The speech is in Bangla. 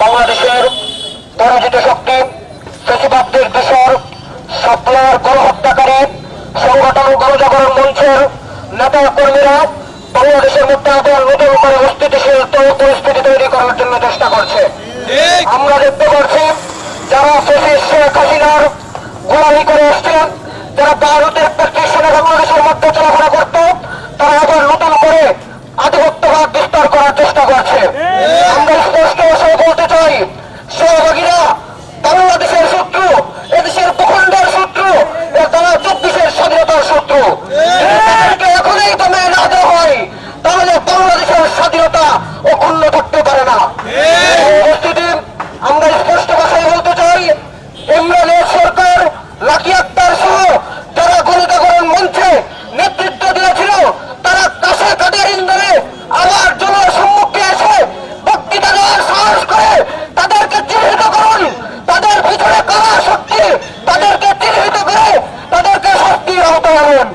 বাংলাদেশের পরাজিত শক্তি ফেসিবাদদের দোসর সাপ্লার গণহত্যাকারী সংগঠন গণজাগরণ মঞ্চের নেতা কর্মীরা বাংলাদেশের মধ্যে আবার নতুন করে অস্থিতিশীল পরিস্থিতি তৈরি করার জন্য চেষ্টা করছে। আমরা দেখতে পাচ্ছি যারা শেখ হাসিনার গোলামি করে আসছেন, যারা ভারতের প্র্যাকটিশনে বাংলাদেশের মধ্যে চলাফেরা করত, তারা আবার নতুন করে আধিপত্যবাদ বিস্তার করার চেষ্টা করছে। আমরা স্পষ্ট ভাষায় বলতে চাই, সহযোগীরা বাংলাদেশের শত্রু, এদেশের ভূখণ্ডের শত্রু, তারা 24-এর স্বাধীনতার শত্রু। এখনই দমে না দেওয়া হয় তাহলে বাংলাদেশের স্বাধীনতা অক্ষুণ্ণ থাকতে পারে না। উপস্থিতি আমরা স্পষ্ট ভাষায় বলতে চাই, ইমরানের সরকার লাকি আক্তার সহ যারা গণজাগরণ মঞ্চে নেতৃত্ব দিয়েছিল, তারা কাছে কাঠের ইন্ধনে আবার জনসম্মুখে এসে বক্তৃতা দেওয়ার সাহস করে তাদেরকে চিহ্নিত করুন। তাদের পিছনে কারা শক্তি, তাদেরকে চিহ্নিত করে তাদেরকে শাস্তির আওতায় আনুন।